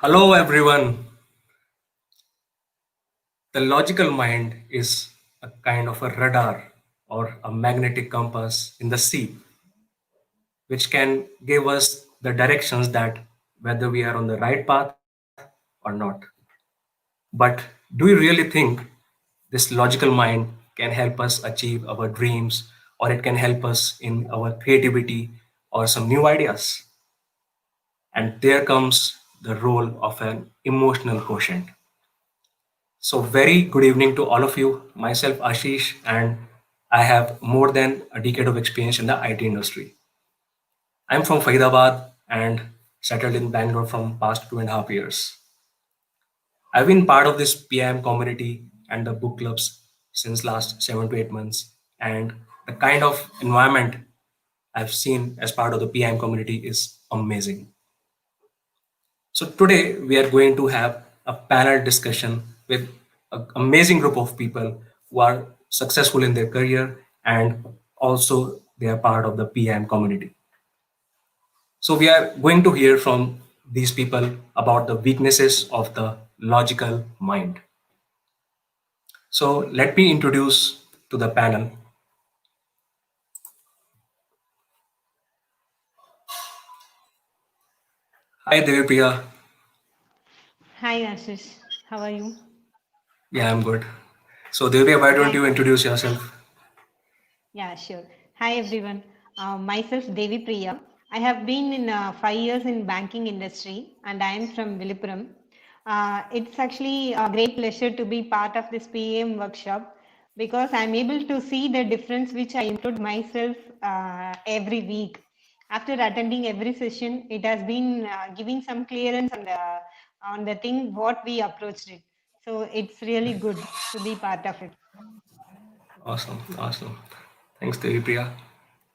Hello, everyone. The logical mind is a kind of a radar or a magnetic compass in the sea, which can give us the directions that whether we are on the right path or not. But do you really think this logical mind can help us achieve our dreams, or it can help us in our creativity or some new ideas? And there comes the role of an emotional quotient. So, very good evening to all of you. Myself, Ashish, and I have more than a decade of experience in the IT industry. I'm from Faridabad and settled in Bangalore from past 2.5 years. I've been part of this PIM community and the book clubs since last 7 to 8 months. And the kind of environment I've seen as part of the PIM community is amazing. So today we are going to have a panel discussion with an amazing group of people who are successful in their career and also they are part of the PM community. So we are going to hear from these people about the weaknesses of the logical mind. So let me introduce to the panel. Hi Devipriya. Hi Ashish, how are you? Yeah, I'm good. So Devipriya, why don't Hi. you introduce yourself? Yeah, sure. Hi everyone. Myself Devi Priya. I have been in 5 years in banking industry and I am from Viluppuram. It's actually a great pleasure to be part of this PAM workshop because I'm able to see the difference which I include myself every week. After attending every session, it has been giving some clearance on the thing what we approached it. So it's really good to be part of it. Awesome, awesome. Thanks Devipriya.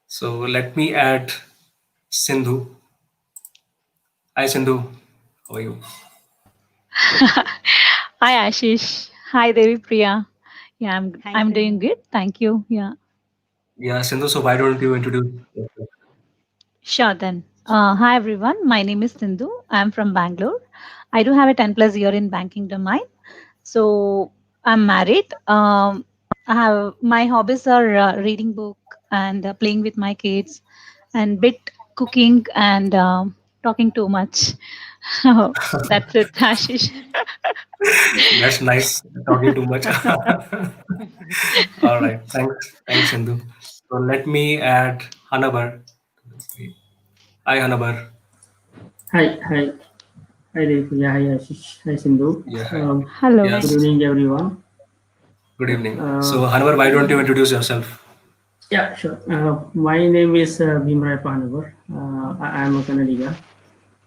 So let me add Sindhu. Hi Sindhu, how are you? Hi Ashish. Hi Devi Priya. Yeah, I'm Hi I'm doing Sindhu. good. Thank you. Yeah. Yeah, Sindhu, so why don't you introduce yourself? Sure then. Hi everyone. My name is Sindhu. I'm from Bangalore. I do have a 10 plus year in banking domain. So I'm married. I have my hobbies are reading book and playing with my kids and bit cooking and talking too much. That's it, Ashish. That's nice, talking too much. All right, thanks, Sindhu. So let me add Hanabar. Hi, Hanabar. Hi, hi, hi, yeah, hi, Ashish, hi, Sindhu. Yeah, hi. Um, Hello. Good Yes, evening, everyone. good evening. So, Uh, Hanabar, why don't you introduce yourself? yeah, sure. My name is Bhimrai Panavar. I'm a Kannadiga.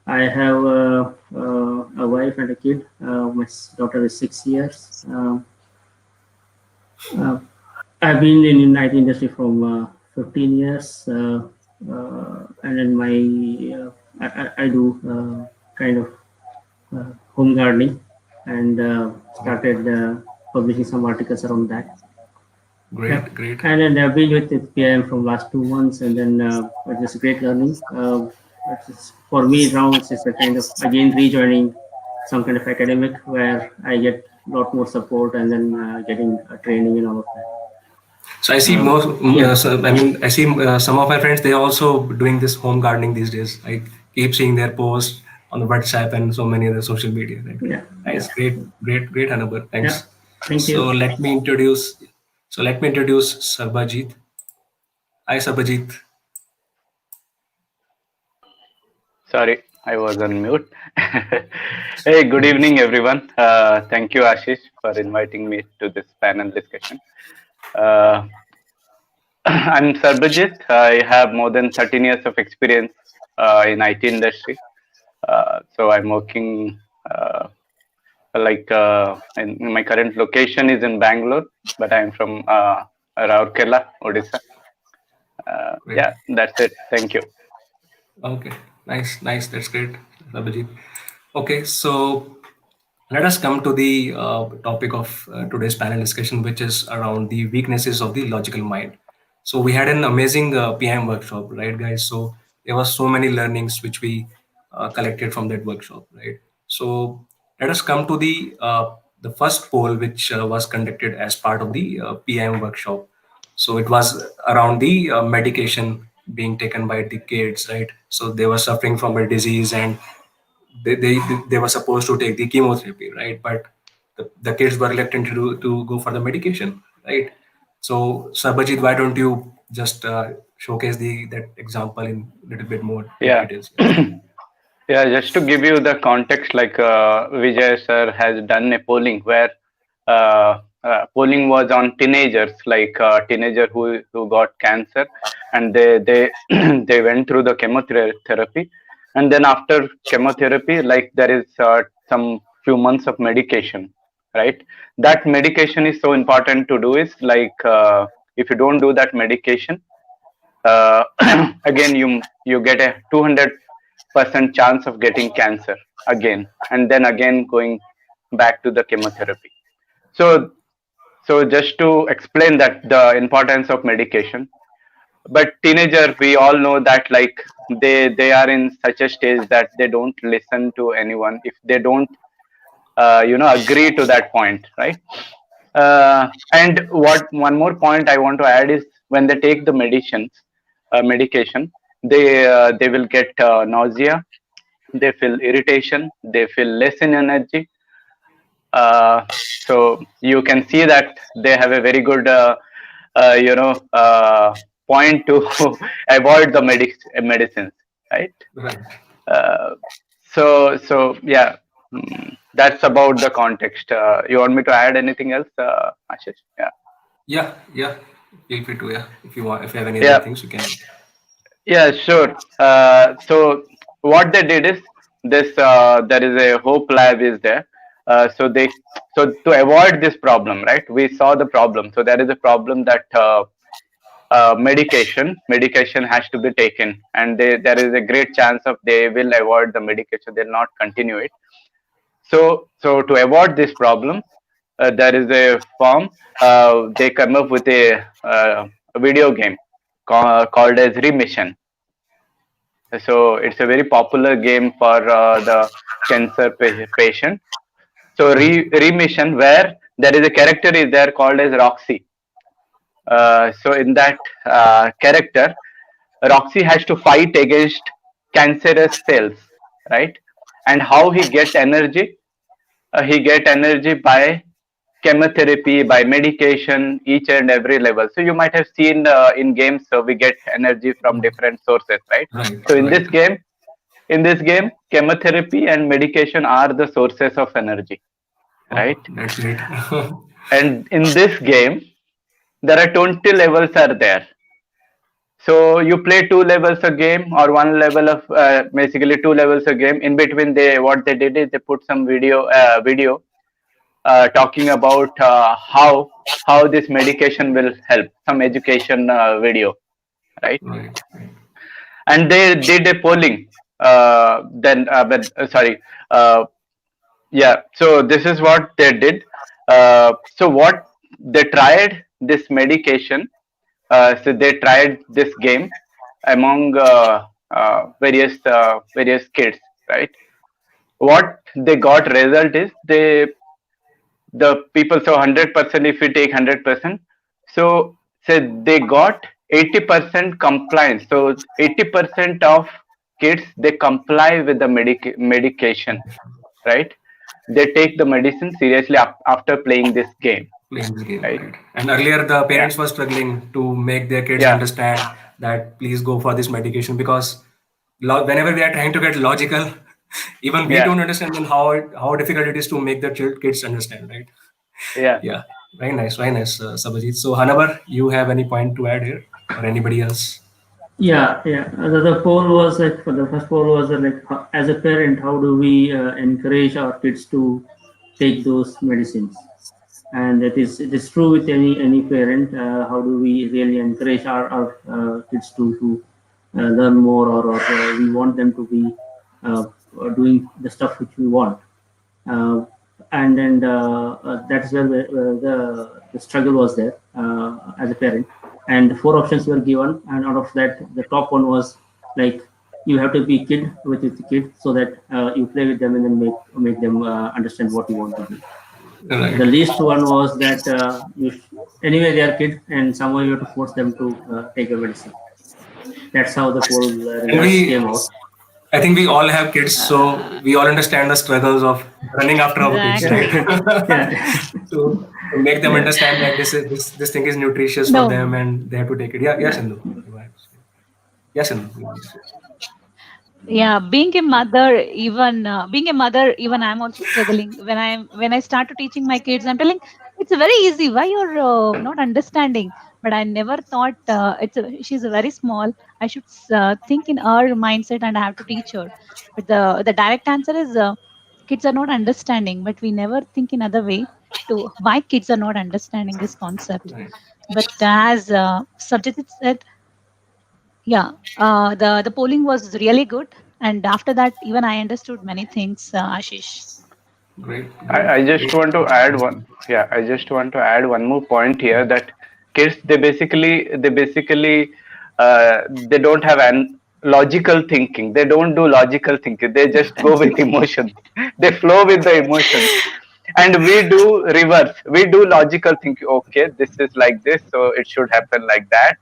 I have a wife and a kid. My daughter is 6 years. Uh, I've been in IT industry from 15 years, and then I do kind of home gardening and started publishing some articles around that. Yeah, Great, great. and then I've been with it PIM from last 2 months, and then it was a great learning. For me now, it's just a kind of again rejoining some kind of academic where I get a lot more support and then getting training and all of that. So I see most. Yeah, So, I mean, I see some of my friends. They are also doing this home gardening these days. I keep seeing their posts on the WhatsApp and so many other social media. Right? yeah, Nice, yeah, great, Hanabar. yeah. Thanks. Thank So you. let me introduce. So let me introduce Sarbajit. Hi, Sarbajit. Sorry, I was on mute. Hey, good evening, everyone. Thank you, Ashish, for inviting me to this panel discussion. Uh, I'm Sarbajit. I have more than 13 years of experience in IT industry. So I'm working in my current location is in Bangalore, but I'm from Rourkela, Odisha. Great. Yeah, that's it. Thank you. Okay, nice. That's great, Abhijit. Okay, so let us come to the topic of today's panel discussion, which is around the weaknesses of the logical mind. So we had an amazing PM workshop, right, guys? So there was so many learnings which we collected from that workshop, right? So let us come to the first poll, which was conducted as part of the PM workshop. So it was around the medication being taken by the kids, right? So they were suffering from a disease, and they were supposed to take the chemotherapy, right? But the kids were reluctant to go for the medication, right? So Sabajit, why don't you just showcase the that example in a little bit more deep Yeah. details? Yes. Yeah, just to give you the context, like Vijay sir has done a polling where polling was on teenagers, like teenager who got cancer, and they they went through the chemotherapy, and then after chemotherapy, like there is some few months of medication, right? That medication is so important to do. Is like if you don't do that medication, uh, again you get a 200% chance of getting cancer again, and then again going back to the chemotherapy. So so just to explain that the importance of medication. But teenager, we all know that, like, they are in such a stage that they don't listen to anyone if they don't agree to that point, right? And what one more point I want to add is, when they take the medication, they will get nausea, they feel irritation, they feel less in energy. So you can see that they have a very good point to avoid the medicines, right? Right. uh, so yeah. That's about the context. You want me to add anything else, Ashish? Yeah. Yeah, yeah. Feel free to, yeah. If you want, if you have any other Yeah. things, you can. Yeah, sure. So what they did is this: there is a Hope Lab is there. So to avoid this problem, right? We saw the problem. So there is a problem that medication has to be taken, and there is a great chance of they will avoid the medication. They'll not continue it. So to avoid this problem, there is a form. They come up with a video game called as Remission. So it's a very popular game for the cancer patient. So Remission, where there is a character is there called as Roxy. So in that character, Roxy has to fight against cancerous cells, right? And how he get energy? He get energy by chemotherapy, by medication, each and every level. So you might have seen in games, so we get energy from different sources, right? Right, So right. in this game, chemotherapy and medication are the sources of energy, Oh, right? that's great. And in this game, there are 20 levels are there. So you play two levels a game, or one level of basically two levels a game. In between, they what they did is they put some video talking about how this medication will help, some education video, right? Right, right. And they did a polling. Then, but sorry, uh, yeah. So this is what they did. So what they tried this medication. So they tried this game among various kids, right? What they got result is the people, so 100%, if we take 100%, so say they got 80% compliance. So 80% of kids, they comply with the medication, right? They take the medicine seriously after playing this game, Playing the game, right? right? And earlier, the Yeah, parents were struggling to make their kids yeah, understand that please go for this medication, because whenever we are trying to get logical, even we yeah, don't understand then how difficult it is to make the kids understand, right? yeah. Yeah, very nice, Sabajit. So Hanabar, you have any point to add here, or anybody else? Yeah, yeah. The poll was like, for the first poll was like, as a parent, how do we encourage our kids to take those medicines? And it is true with any parent. How do we really encourage our kids to learn more, or we want them to be uh, doing the stuff which we want, uh, and that's where the struggle was there as a parent. And four options were given, and out of that, the top one was like you have to be kid with the kid so that you play with them and then make them understand what you want to do. The Right. least one was that anyway they are kid and somehow you have to force them to take a medicine. That's how the whole And results we, came out. I think we all have kids, so Uh, we all understand the struggles of running after our kids, Yeah, right? exactly. yeah, To make them yeah. understand that this thing is nutritious for No. them and they have to take it. Yeah, yes, Yeah. Sindhu. You have to say. Yes, Sindhu. You want to say. Yeah, being a mother, even I'm also struggling. When I started teaching my kids, I'm telling it's very easy. Why you're not understanding? But I never thought she's very small. I should think in her mindset, and I have to teach her. But the direct answer is kids are not understanding. But we never think in other way to why kids are not understanding this concept. Right. But as Subjit said, yeah, the polling was really good, and after that, even I understood many things, Ashish. Great, great, I just great. want to add one. Yeah, I just want to add one more point here that kids they don't have an logical thinking. They don't do logical thinking. They just go with emotions. They flow with the emotions. And we do reverse. We do logical thinking. Okay, this is like this, so it should happen like that.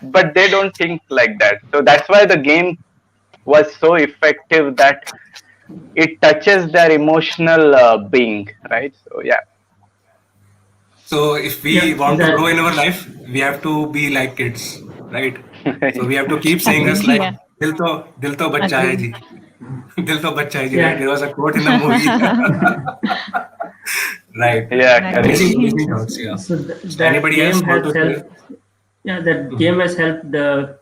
But they don't think like that. So that's why the game was so effective that it touches their emotional being, right? So yeah. So if we Yeah, want to grow that in our life, we have to be like kids, right? So we have to keep saying Agree. us like Yeah, Dil to bachcha hai agree. ji. Dil to bachcha hai ji, right? yeah. There was a quote in the movie. Right. Yeah, correct. Amazing, Exactly. amazing thoughts. Yeah. So So that anybody game else want has to say? helped. Yeah, that Mhm. game has helped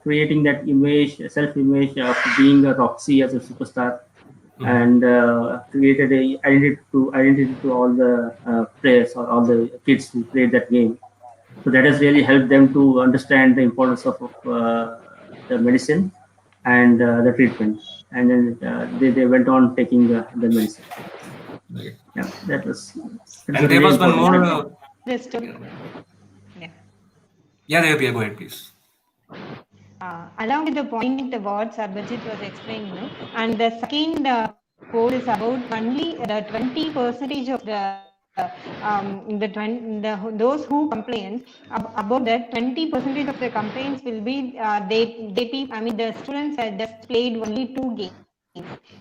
creating that image, self-image of being a Roxy as a superstar, Mhm. and created a identity to all the players or all the kids who played that game. So that has really helped them to understand the importance of the medicine and the treatment. And then they went on taking the medicine. Right. Yeah, that is a And there really was one important more. thing. The story. Yeah. Yeah. Yeah, there, yeah, go ahead, please. Along with the point what Sarbajit was explaining, no? And the second poll is about only the 20% of those who complain about that 20% of the complaints will be I mean the students had just played only 2 games.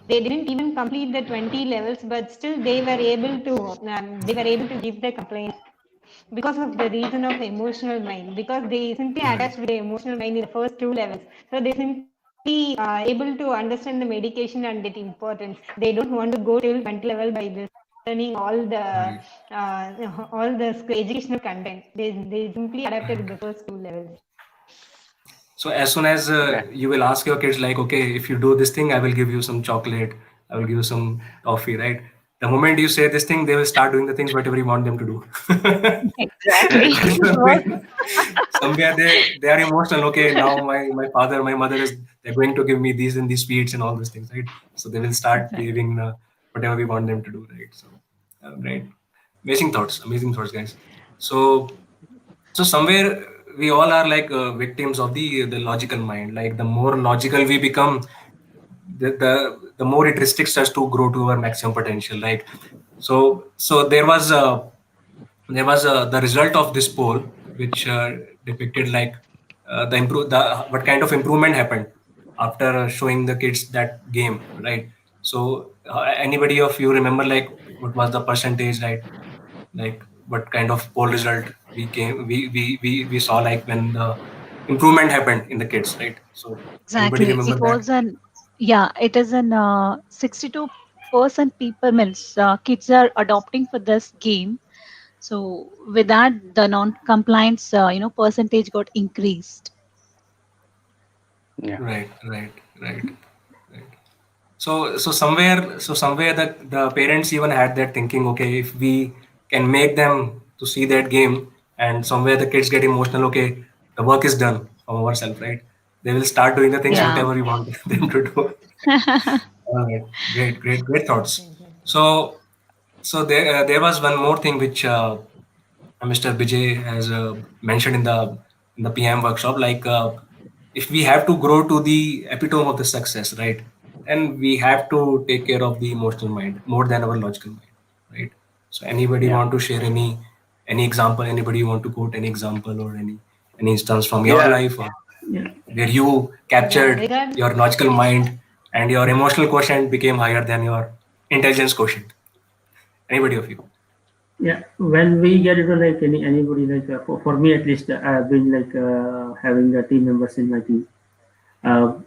They didn't even complete the 20 levels, but still they were able to give the complaints because of the reason of emotional mind, because they simply attached Right. with the emotional mind in the first 2 levels. So they simply able to understand the medication and its importance. They don't want to go till 20 level by this learning Right. all the educational content. They simply adapted the first 2 levels. So as soon as Yeah. you will ask your kids like, okay, if you do this thing, I will give you some chocolate, I will give you some toffee, right? The moment you say this thing, they will start doing the things whatever you want them to do. Exactly. Somewhere they are emotional. Okay, now my father, my mother is they're going to give me these and these sweets and all those things, right? So they will start Exactly. behaving whatever we want them to do, right? So right, amazing thoughts, guys. So so somewhere we all are like victims of the logical mind. Like the more logical we become, the more it restricts us to grow to our maximum potential. Like so there was the result of this poll which depicted like the what kind of improvement happened after showing the kids that game, right? So anybody of you remember like what was the percentage, right? Like what kind of poll result we saw like when the improvement happened in the kids, right? So anybody Exactly. remember It that? was an yeah. It is an 62% people means kids are adopting for this game. So with that, the non-compliance percentage got increased. Yeah. Right, right, right, right. So somewhere the parents even had that thinking, okay, if we can make them to see that game and somewhere the kids get emotional, okay, the work is done from ourselves, right? They will start doing the things Yeah. whatever we want them to do. All right, great thoughts. So there was one more thing which Mr. Vijay has mentioned in the PM workshop, like if we have to grow to the epitome of the success, right, then we have to take care of the emotional mind more than our logical mind, right? So anybody Yeah. want to share any example? Anybody want to quote any example or any instance from your Yeah. life, or Yeah, where you Yeah, captured regard your logical mind and your emotional quotient became higher than your intelligence quotient? Anybody of you? yeah. When we get into like anybody like for me at least, I've been like having team members in my team.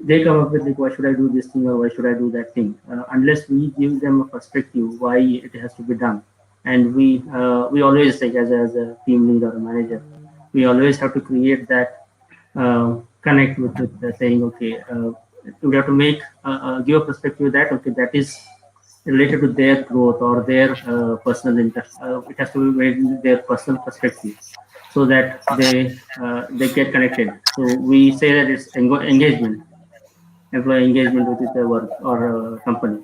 They come up with like, why should I do this thing or why should I do that thing? Unless we give them a perspective why it has to be done, and we always like as a team lead or a manager, we always have to create that connect with saying okay, we have to make give a perspective that okay that is related to their growth or their personal interest. It has to be made in their personal perspective so that they get connected. So we say that it's engagement, employee engagement with the work or company.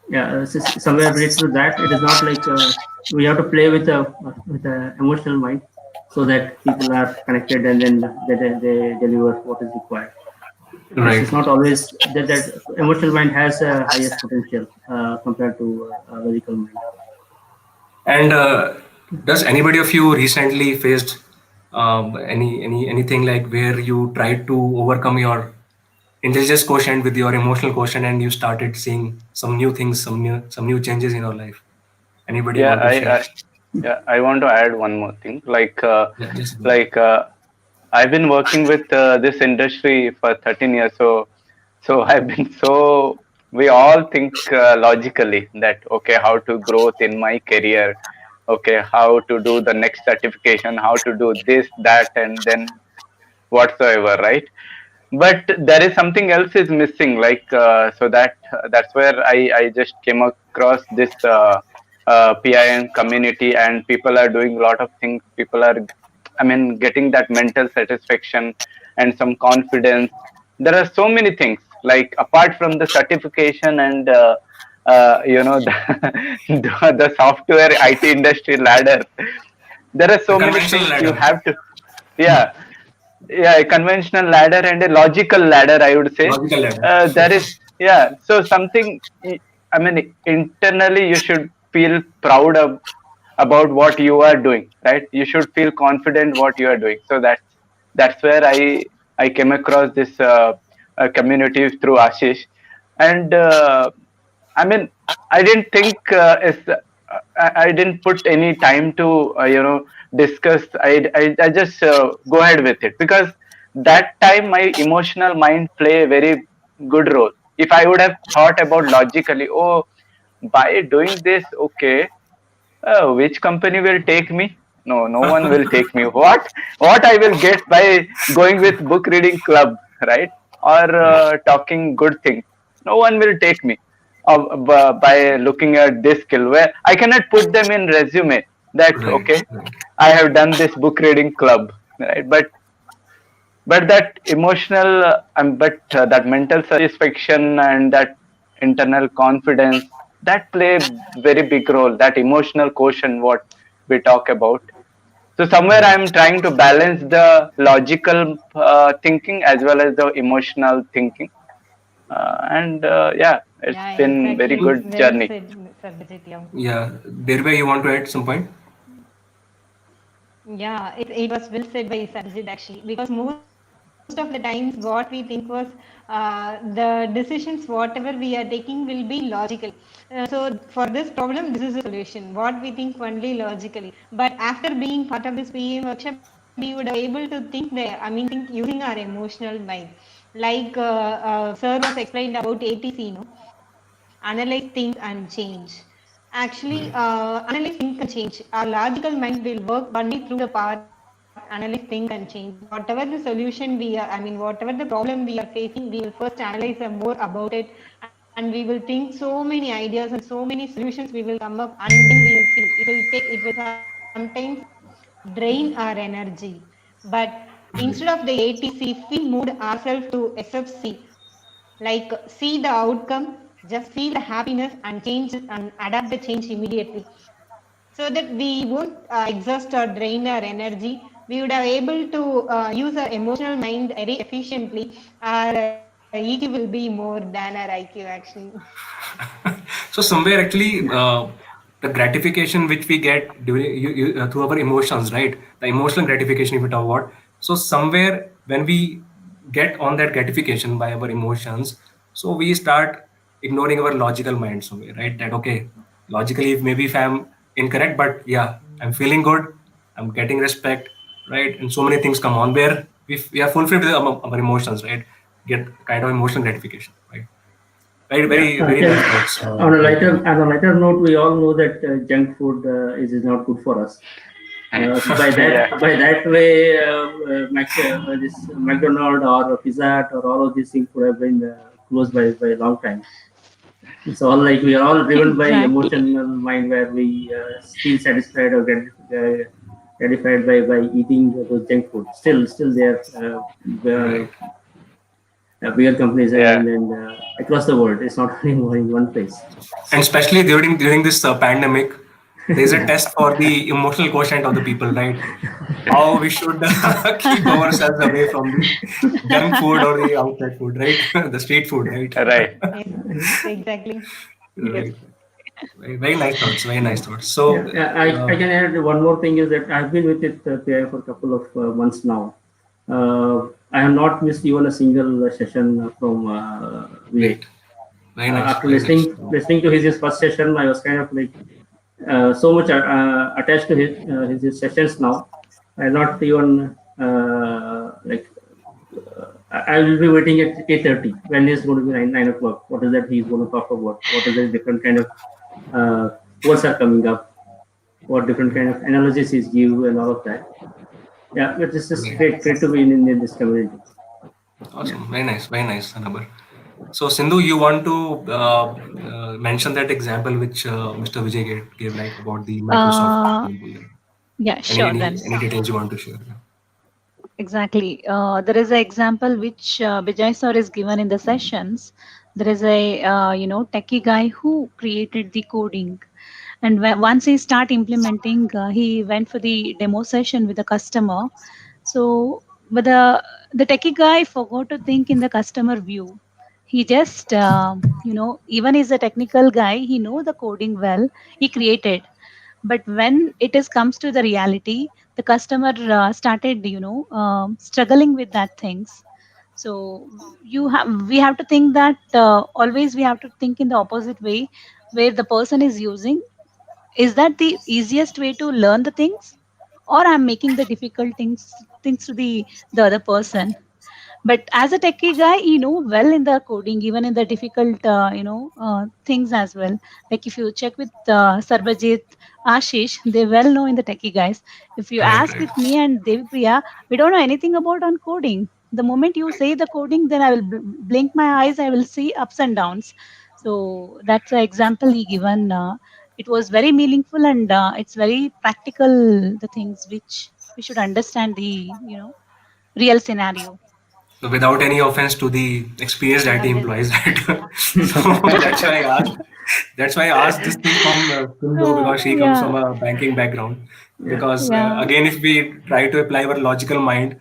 Yeah, somewhere related to that. It is not like we have to play with a emotional mind so that people are connected and then they deliver what is required. It's Right. not always that emotional mind has a highest potential compared to logical mind. And does anybody of you recently faced anything like where you tried to overcome your intelligence quotient with your emotional quotient and you started seeing some new things, some new changes in your life? Anybody Yeah. want to share? Yeah. I want to add one more thing. Yeah, just go ahead. Like I've been working with this industry for 13 years. So I've been so we all think logically that okay, how to growth in my career, okay, how to do the next certification, how to do this, that, and then whatsoever, right? But there is something else is missing, so that's where I just came across this PIN community, and people are doing a lot of things. People are, I mean, getting that mental satisfaction and some confidence. There are so many things like apart from the certification and the software IT industry ladder. There are The so many conventional things you ladder, have to, yeah, yeah, a conventional ladder and a logical ladder, I would say. logical ladder. There is, yeah, so something, I mean, internally you should feel proud of about what you are doing, right? You should feel confident what you are doing. So that's where I came across this community through Ashish. And I mean, I didn't think I didn't put any time to discuss. I just go ahead with it because that time my emotional mind play a very good role. If I would have thought about logically, oh, by doing this, okay, which company will take me? No, no one will take me. What I will get by going with book reading club, right? Or Right, talking good things? No one will take me by looking at this skill where I cannot put them in resume that right, okay, right. I have done this book reading club, right? But that emotional but that mental satisfaction and that internal confidence that play very big role, that emotional quotient what we talk about. So somewhere Right. I'm trying to balance the logical thinking as well as the emotional thinking, and yeah, it's yeah, been very exactly. good Well journey. said, Mr. Bijit. Yeah. Yeah, Derbe, you want to add some point? Yeah, it was well said by Sarjit actually, because most of the times what we think was the decisions, whatever we are taking, will be logical. So for this problem, this is a solution. What we think only logically, but after being part of this PM workshop, we would be able to think there. I mean, think using our emotional mind, like Sir was explained about ATC. No, analyze, think, and change. Actually, analyze, think, and change. Our logical mind will work only through the part analyze, think, and change. Whatever the solution we are, I mean, whatever the problem we are facing, we will first analyze more about it, and we will think so many ideas and so many solutions we will come up, and then we will feel. It will sometimes drain our energy. But instead of the ATC, we moved ourselves to SFC, like see the outcome, just feel the happiness and change and adapt the change immediately, so that we won't exhaust or drain our energy. we would have able to use our emotional mind very efficiently, our EQ will be more than our IQ actually. So somewhere actually the gratification which we get through our emotions, right? The emotional gratification if we talk about. So somewhere when we get on that gratification by our emotions, so we start ignoring our logical mind somewhere, right? That okay, logically if I'm incorrect, but yeah, I'm feeling good, I'm getting respect, right? And so many things come on where we are fulfilled with our emotions, right? Get kind of emotional gratification, right? Very, Yeah, very, very nice thoughts. Right. on a lighter note, we all know that junk food is not good for us. Yeah, By that way, this McDonald or Pizza Hut or all of these things would have been closed by a long time. It's all like we are all driven by Exactly. emotional mind, where we feel satisfied or gratified by eating those junk food. Still, there Right. bigger companies yeah, and across the world. It's not only in one place. And especially during this pandemic, there is a Yeah. test for the emotional quotient of the people, right? How we should keep ourselves away from the junk food or the outside food, right? The street food, right? right. Yes, exactly. Yes. Right. Very, very nice thoughts. Very nice thoughts. Yeah, So, yeah, I can add one more thing is that I've been with it PI for a couple of months now. I have not missed even a single session from Vijay. great. Very nice. After Very nice. listening to his first session, I was kind of like so much attached to his sessions now. I not even like I will be waiting at 8:30 when it's going to be 9 o'clock. What is that he's going to talk about? What is the different kind of quotes are coming up? What different kind of analysis is give and all of that. Yeah, but it's just Right. great to be in this community. Yeah. Awesome. Very nice. Very nice, Anabar. So, Sindhu, you want to mention that example which Mr. Vijay gave, like about the Microsoft Uh, example. yeah, Any sure any then. any details you want to share? Yeah. Exactly. There is an example which Vijay sir is given in the sessions. There is a techie guy who created the coding, and once he start implementing, he went for the demo session with the customer. So, but the techie guy forgot to think in the customer view. He just even is a technical guy. He know the coding well. He created, but when it is comes to the reality, the customer started struggling with that things. So we have to think that always we have to think in the opposite way, where the person is using, is that the easiest way to learn the things, or I'm making the difficult things to the other person. But as a techie guy, you know well in the coding, even in the difficult things as well. Like if you check with Sarbajit, Ashish, they well know in the techie guys. If you Right, ask right. with me and Devi Priya, we don't know anything about on coding. The moment you say the coding, then I will blink my eyes, I will see ups and downs. So that's an example he given. It was very meaningful, and it's very practical, the things which we should understand the real scenario. So without any offense to the experienced IT employees, right? So that's why I asked. That's why I asked this thing from Kundu because she comes Yeah, from a banking background. Yeah. Because yeah, again, if we try to apply our logical mind,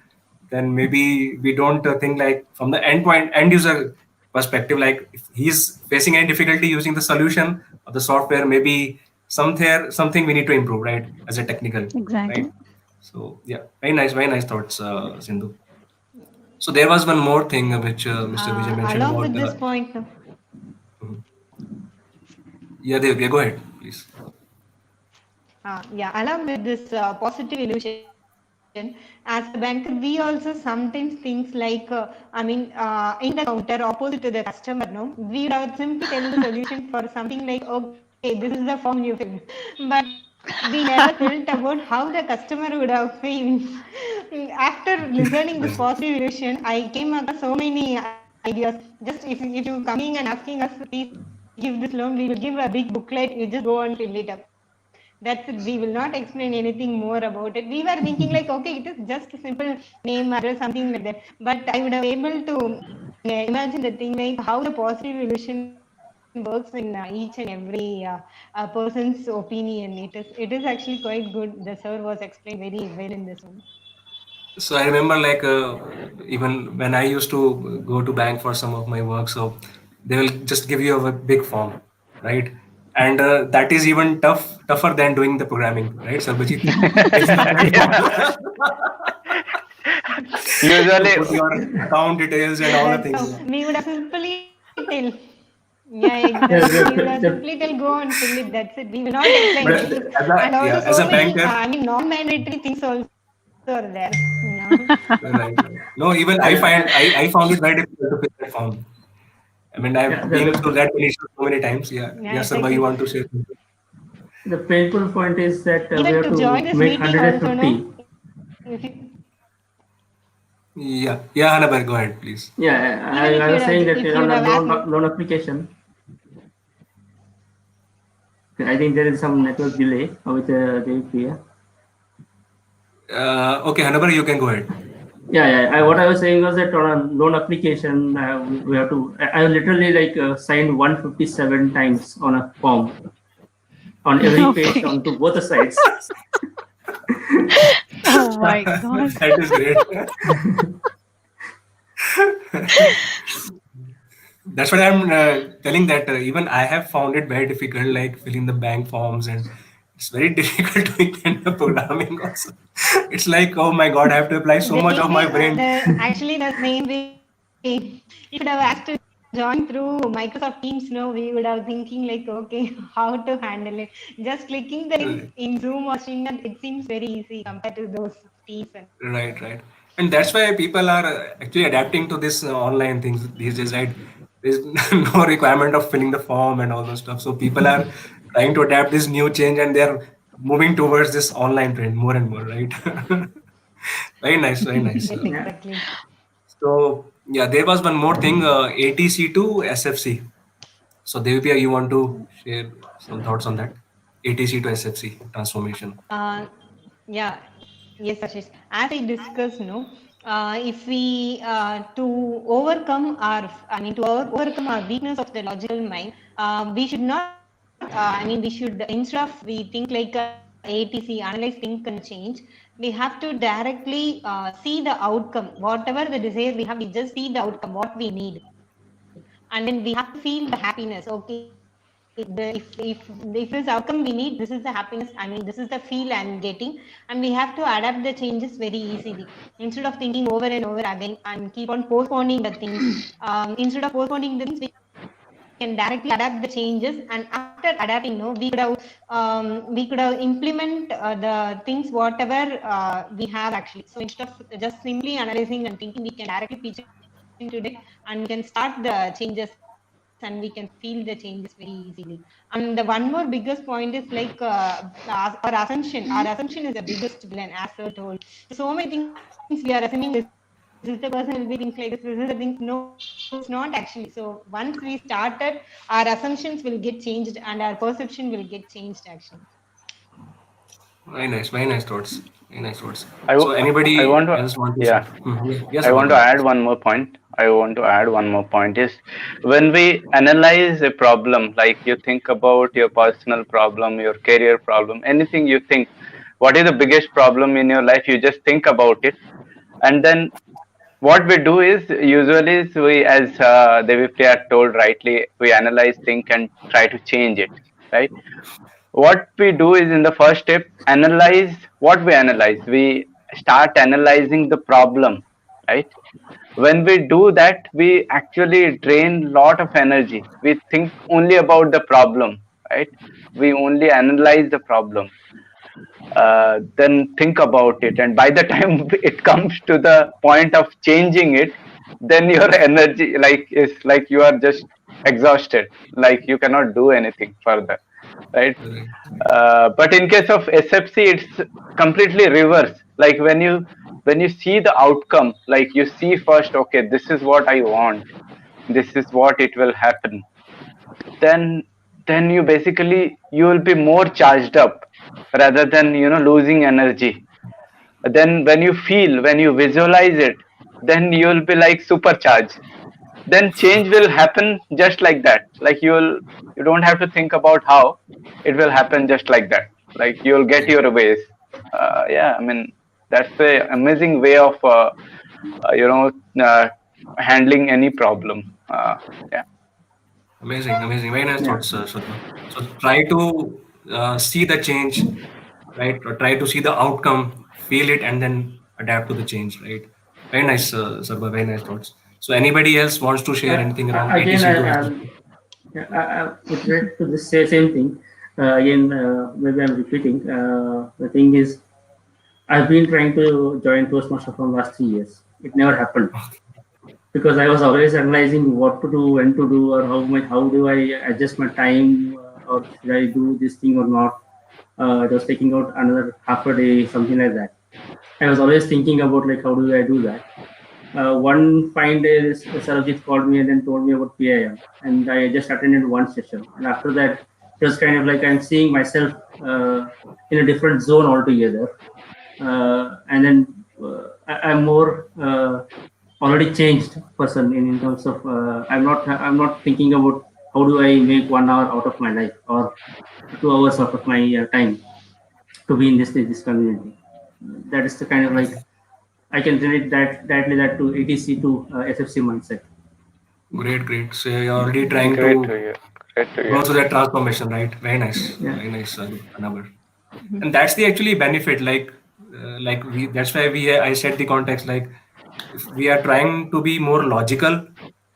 then maybe we don't think like from the end user perspective. Like if he's facing any difficulty using the solution or the software, maybe something we need to improve, right? As a technical, right? exactly. So yeah, very nice thoughts, Sindhu. So there was one more thing which Mr. Vijay mentioned Along about. with this point, Mhm. Yeah, yeah, go ahead, please. yeah, along with this positive illusion, as a banker, we also sometimes things like, in the counter opposite to the customer, no, we would have simply tell the solution for something like, okay, this is the form you fill. But we never felt about how the customer would have felt. After listening this positive Right. illusion, I came across so many ideas. Just if you coming and asking us, please give this loan, we will give a big booklet. You just go and fill it up. That's it. We will not explain anything more about it. We were thinking like, okay, it is just a simple name, address, something like that. But I would have able to imagine the thing like how the positive illusion works in each and every person's opinion. It is actually quite good. The sir was explained very well in this one. So I remember like even when I used to go to bank for some of my work, so they will just give you a big form, right? And that is even tougher than doing the programming, right, Sarbajit? Filling the bank form Yeah. to Usually, put your account details and all the That's things. how Yeah. we would have simply tell. Yeah, exactly. Yeah, We would have simply the, tell go and fill it. That's it. We will not explain but anything. As And a, also yeah, so as a many, banker, I mean, non-mandatory things also are there. right, right. No, even yeah, I found it very difficult to fill that form. I mean, yeah, I've been through that initial so many times. Yeah, Yeah, yes, Sarba, you exactly. want to say something? the painful point is that we Even have to join to this make meeting also, 150. no? If you, Yeah, yeah, Hannah, go ahead, please. Yeah, even I if was you'd saying have, that if on you'd a have asked me, loan application, I think there is some network delay with the Priya. Okay, Hannah, you can go ahead. Yeah, yeah. What I was saying was that on a loan application, we have to. I literally like signed 157 times on a form on every page Okay. on to both the sides. Oh my God. That is great. That's what I'm telling that even I have found it very difficult, like filling the bank forms, and it's very difficult doing the programming also. It's like, oh my God, I have to apply so much of my Devi, brain. the same way. If you'd have asked to join through Microsoft Teams, no, we would have thinking like, okay, how to handle it. Just clicking the link Right, in Zoom or Stream, it seems very easy compared to those Teams and all. right, right. And that's why people are actually adapting to this online things these days, right? There's no requirement of filling the form and all those stuff. So people are trying to adapt this new change, and they're moving towards this online trend more and more, right? Very nice, very nice. Yes, Yeah, exactly. So yeah, there was one more thing, ATC to SFC. So Devipia, you want to share some thoughts on that? ATC to SFC transformation. Uh, yeah, yes, Ashish. As I discussed, no, if we to overcome our weakness of the logical mind, we should not. We should instead of we think like a ATC, analyze, think, and change. We have to directly see the outcome, whatever the desire we have. We just see the outcome, what we need, and then we have to feel the happiness. Okay, if this outcome we need, this is the happiness. This is the feel I'm getting, and we have to adapt the changes very easily instead of thinking over and over again and keep on postponing the things. Instead of postponing the things, we can directly adapt the changes, and after adapting, no, we could have implement the things whatever we have actually. So instead of just simply analyzing and thinking, we can directly pitch into it, and we can start the changes, and we can feel the changes very easily. And the one more biggest point is like our assumption is the biggest villain, as sir told. So many things we are assuming this is the person will be things like this is the things. No, it's not actually. So once we started, our assumptions will get changed and our perception will get changed actually. Very nice thoughts. Very nice thoughts. I, So w- I anybody want to, else want to say? yeah, Yes, I Abba, want go to ahead, add please. one more point. I want to add one more point is when we analyze a problem, like you think about your personal problem, your career problem, anything you think, what is the biggest problem in your life, you just think about it. And then what we do is usually is we, as Devipriya told rightly, we analyze, think, and try to change it, right? What we do is in the first step, analyze what we analyze. We start analyzing the problem, right? When we do that, we actually drain lot of energy. We think only about the problem, right? We only analyze the problem, then think about it, and by the time it comes to the point of changing it, then your energy like is like you are just exhausted, like you cannot do anything further, right? Right. But in case of SFC, it's completely reverse. Like when you see the outcome, like you see first, okay, this is what I want, this is what it will happen, then you basically you will be more charged up rather than losing energy. Then when you feel, when you visualize it, then you will be like supercharged. Then change will happen just like that. Like you don't have to think about how it will happen, just like that. Like you'll get Right. your ways. Yeah, I mean, That's the amazing way of you know uh, handling any problem. Yeah. Amazing, amazing. Very nice Yeah. thoughts, Shraddha. So try to see the change, right? Or try to see the outcome, feel it, and then adapt to the change, right? Very nice, Sarva. Very nice thoughts. So anybody else wants to share anything around Again, ATC to SFC? yeah, with respect to this same thing, again, maybe I'm repeating. The thing is, I've been trying to join Toastmaster from last 3 years. It never happened because I was always analyzing what to do, when to do, or how do I adjust my time, or should I do this thing or not. It was taking out another half a day, something like that. I was always thinking about like how do I do that. One fine day, Sarojit called me and then told me about PIM, and I just attended one session. And after that, it was kind of like I'm seeing myself in a different zone altogether. And then I'm more already changed person in terms of I'm not thinking about how do I make 1 hour out of my life or 2 hours out of my time to be in this community. That is the kind of like I can relate that directly that to ATC to SFC mindset. Great, great. So you're already trying Great to to hear. Great to go hear. through that transformation, right? Yeah. Very nice, Anavar. And that's the actually benefit. Like we, that's why we I set the context. Like if we are trying to be more logical,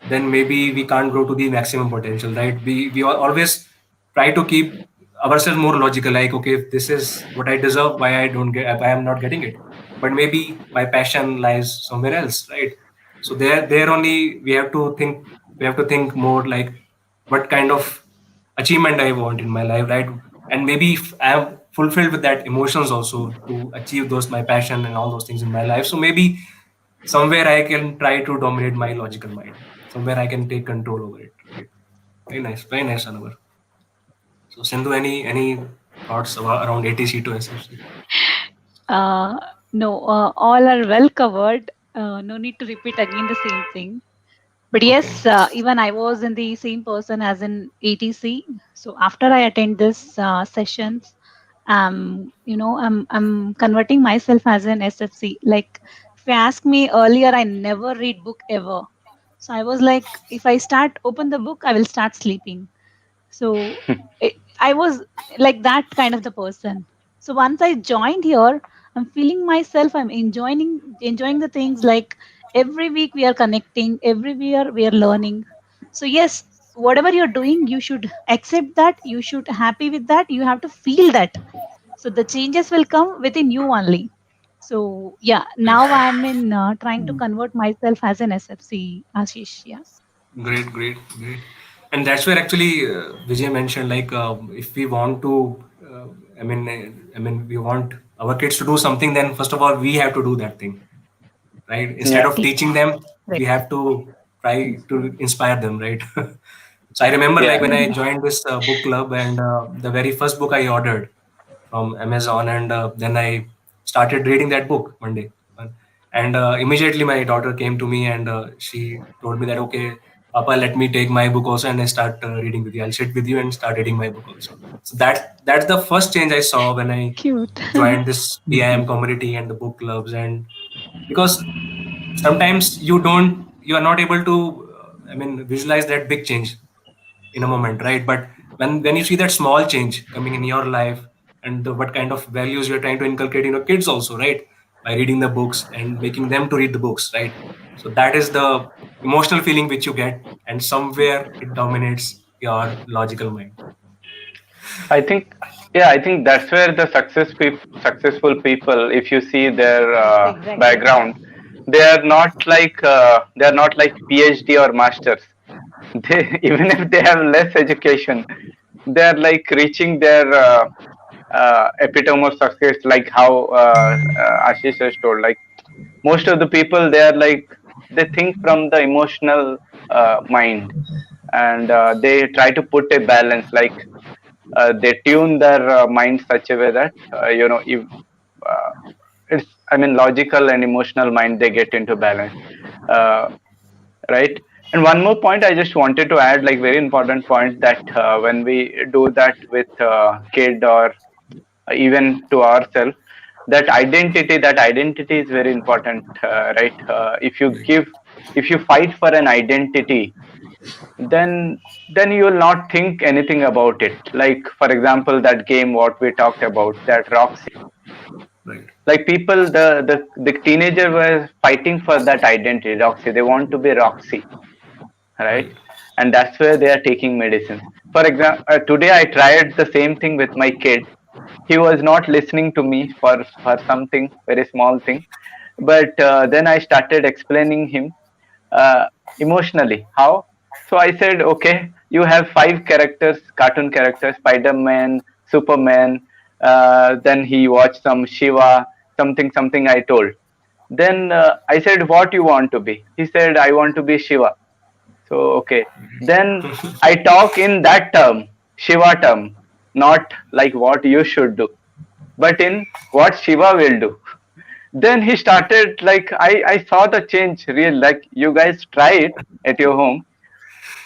then maybe we can't grow to the maximum potential, right? Always try to keep ourselves more logical. Like okay, if this is what I deserve, why I'm not getting it? But maybe my passion lies somewhere else, right? So there only we have to think more like what kind of achievement I want in my life, right? And maybe if I am fulfilled with that emotions also to achieve those my passion and all those things in my life. So maybe somewhere I can try to dominate my logical mind. Somewhere I can take control over it, right? Very nice, Anwar. So Sindhu, any thoughts around ATC to SFC? Uh, no, all are well covered. No need to repeat again the same thing. But Okay, yes, even I was in the same person as in ATC. So after I attend this sessions, I'm converting myself as an SFC. Like if you ask me earlier, I never read book ever. So I was like, if I start open the book, I will start sleeping. So I was like that kind of the person. So once I joined here, I'm feeling myself. I'm enjoying the things. Like every week we are connecting. Every year we are learning. So yes, whatever you're doing, you should accept that. You should happy with that. You have to feel that. So the changes will come within you only. So yeah, now I'm in trying to convert myself as an SFC, Ashish. Yeah. great. And that's where actually Vijay mentioned like if we want to, we want our kids to do something, then first of all we have to do that thing, right? Instead Yeah. of teaching them, Right. we have to try to inspire them, right? So I remember like Yeah. when I joined this book club, and the very first book I ordered from Amazon, and then I started reading that book one day. And immediately my daughter came to me, and she told me that, okay, Papa, let me take my book also and I start reading with you. I'll sit with you and start reading my book also. So that's the first change I saw when I Cute. joined this PIM community and the book clubs. And because sometimes you are not able to visualize that big change in a moment, right? But when you see that small change coming in your life, and what kind of values you're trying to inculcate in your kids also, right? By reading the books and making them to read the books, right? So that is the emotional feeling which you get, and somewhere it dominates your logical mind. I think, yeah, I think that's where the successful people, if you see their Exactly. background, they are not like PhD or masters. They even if they have less education, they are like reaching their epitome of success, like how Ashish has told. Like most of the people, they are like they think from the emotional mind, and they try to put a balance, like they tune their mind such a way that if uh, it's logical and emotional mind, they get into balance, uh, right? And one more point I just wanted to add, like very important point, that when we do that with kid or even to ourselves, that identity is very important, right? If you fight for an identity, then you will not think anything about it. Like for example, that game what we talked about, that Roxy, Right. like people, the teenager were fighting for that identity, Roxy. They want to be Roxy, right? Right. And that's where they are taking medicines. For example, today I tried the same thing with my kid. He was not listening to me for something very small thing, but then I started explaining him uh, emotionally how. So I said, okay, you have five characters, cartoon characters: Spider-Man, Superman, then he watched some Shiva, something something I told. Then I said, what you want to be? He said, I want to be Shiva. So, okay. Then I talk in that term, Shiva term, not like what you should do, but in what Shiva will do. Then he started, like, I saw the change real, like you guys try it at your home,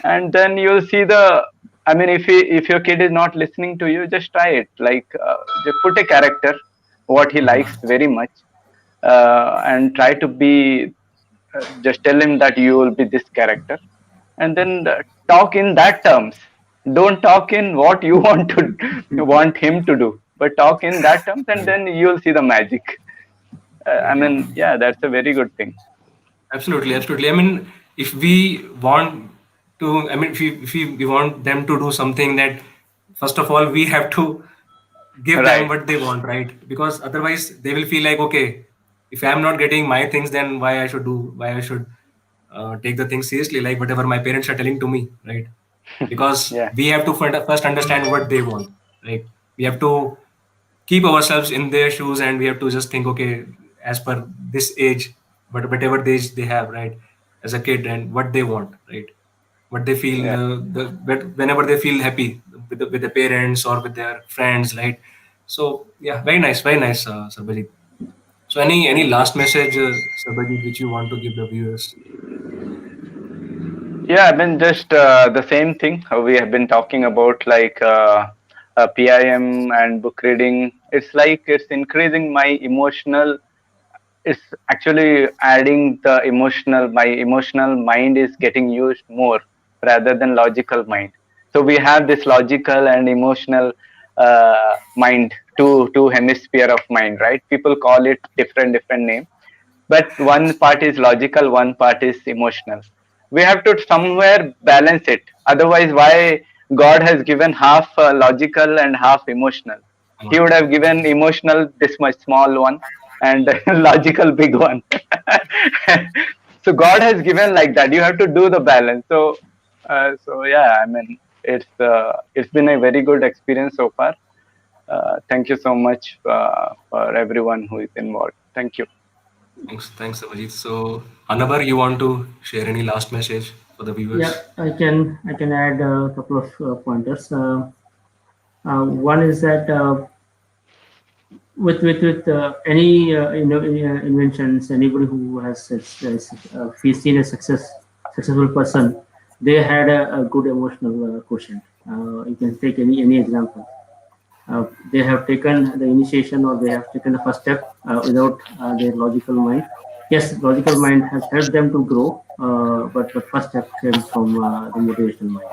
and then you'll see the, I mean, if your kid is not listening to you, just try it. Like, just put a character, what he likes very much, and try to be, just tell him that you will be this character, and then talk in that terms. Don't talk in what you want to want him to do, but talk in that terms, and Right. then you'll see the magic. I Right. mean, yeah, that's a very good thing. Absolutely, absolutely. I mean, if we want to, I mean, if we want them to do something, that first of all we have to give them Right. what they want, right? Because otherwise they will feel like, okay, if I'm not getting my things, then why I should take the things seriously, like whatever my parents are telling to me, right? Because Yeah. we have to first understand what they want, right? We have to keep ourselves in their shoes, and we have to just think, okay, as per this age, but whatever the age they have, right, as a kid, and what they want, right, what they feel, Yeah. whenever they feel happy with the parents or with their friends, right? So yeah, very nice, Sarbajit. So any Thank you. last message, Sarbajit, which you want to give the viewers? Yeah, I mean, just the same thing we have been talking about, like PIM and book reading. It's like it's increasing my emotional, it's actually adding the emotional, my emotional mind is getting used more rather than logical mind. So we have this logical and emotional mind, two hemisphere of mind, right? People call it different name, but one part is logical, one part is emotional. We have to somewhere balance it. Otherwise, why God has given half logical and half emotional? He would have given emotional this much small one, and logical big one. So God has given like that. You have to do the balance. So yeah, I mean, it's been a very good experience so far. Thank you so much for everyone who is involved. Thank you. Thanks, Sarbajit. So Anabar, you want to share any last message for the Yeah, viewers? I can add a couple of pointers. One is that with any inventions, anybody who feels seen a successful person, they had a good emotional quotient. You can take any example. They have taken the initiation, or they have taken the first step without their logical mind. Yes, logical mind has helped them to grow, but first step came from the motivational mind.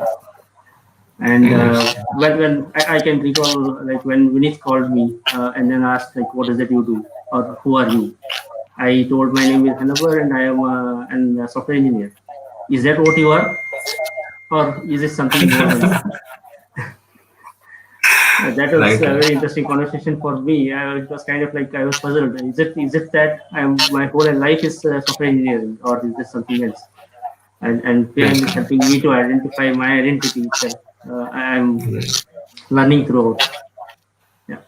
And Very nice. when I can recall, like when Vinith called me and then asked, like, what is it you do, or who are you? I told my name is Hanabar and I am a software engineer. Is that what you are, or is it something more than that? That was Right, a right. very interesting conversation for me. It was kind of like I was puzzled. Is it that my whole life is software engineering, or is this something else? And PIM is Right, helping me to identify my identity itself. I'm right. learning throughout. Yeah,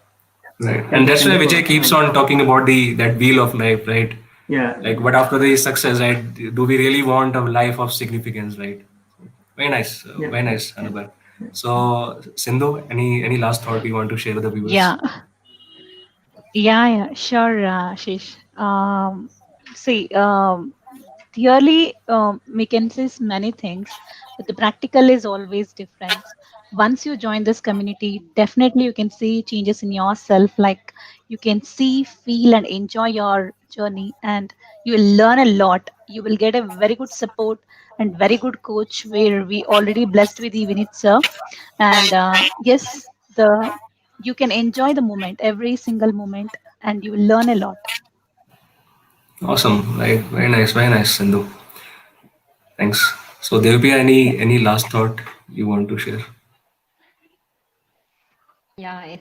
Right. And that's thank why you Vijay for keeps on talking about the that wheel of life, right? yeah. Like, what after the success, right? Do we really want a life of significance, right? Yeah, Very nice, yeah, Anabar. yeah. So, Sindhu, any last thought you want to share with the viewers? Yeah, yeah, yeah, sure, Ashish. See, theory we can say many things, but the practical is always different. Once you join this community, definitely you can see changes in yourself. Like you can see, feel, and enjoy your journey, and you will learn a lot. You will get a very good support and very good coach, where we already blessed with even sir. And yes, the you can enjoy the moment, every single moment, and you will learn a lot. Awesome, right? Very nice, Sindhu. Thanks. So there will be any last thought you want to share? Yeah, yes,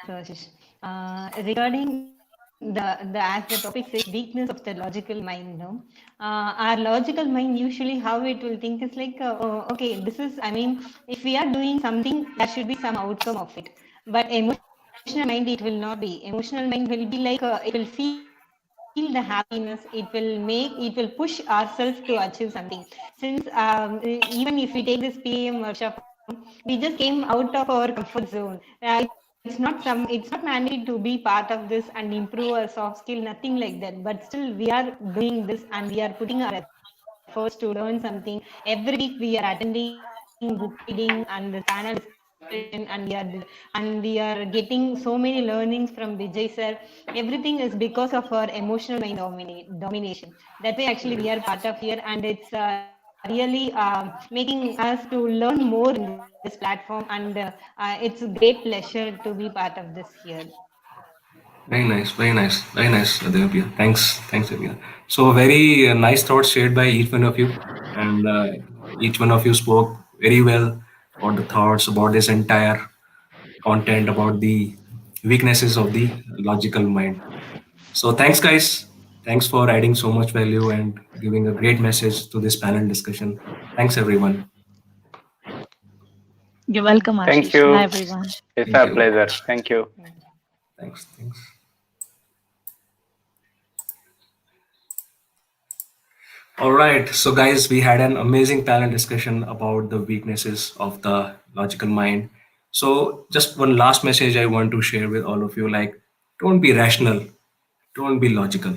Ashish. Regarding the as the topic says weakness of the logical mind, no? Our logical mind usually how it will think is like, okay, this is, I mean, if we are doing something, there should be some outcome of it. But emotional mind, it will not be. Emotional mind will be like, it will feel the happiness. It will push ourselves to achieve something. Since even if we take this PAM workshop, we just came out of our comfort zone. It's not mandatory to be part of this and improve our soft skill, nothing like that. But still, we are doing this and we are putting our efforts to learn something. Every week we are attending book reading and this panel discussion, and we are getting so many learnings from Vijay sir. Everything is because of our emotional mind domination. That's why actually we are part of here, and it's really making us to learn more in this platform. And it's a great pleasure to be part of this here. Very nice, Devya. Thanks, Devya. So very nice thoughts shared by each one of you, and each one of you spoke very well about the thoughts about this entire content about the weaknesses of the logical mind. So thanks, guys. Thanks for adding so much value and giving a great message to this panel discussion. Thanks, everyone. You're welcome, Thank Ashish. Bye, you. everyone. It's Thank our you. pleasure. Thank you. Thanks. All right. So, guys, we had an amazing panel discussion about the weaknesses of the logical mind. So, just one last message I want to share with all of you, like, don't be rational, don't be logical.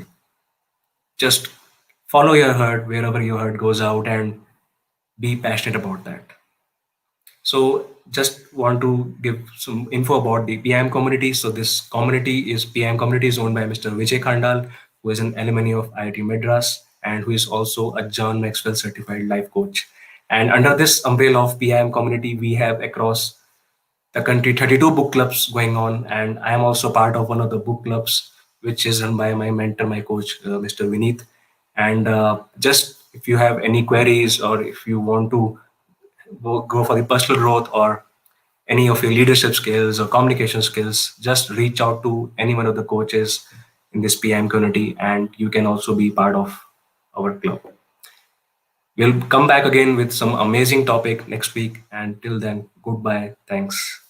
Just follow your heart wherever your heart goes out and be passionate about that. So just want to give some info about the PIM community. So this community is PIM community is owned by Mr. Vijay Khandal, who is an alumni of IIT Madras and who is also a John Maxwell certified life coach. And under this umbrella of PIM community, we have across the country 32 book clubs going on, and I am also part of one of the book clubs, which is run by my mentor, my coach, Mr. Vineet. And just if you have any queries or if you want to go for the personal growth or any of your leadership skills or communication skills, just reach out to any one of the coaches in this PM community, and you can also be part of our club. We'll come back again with some amazing topic next week, and till then, goodbye. Thanks.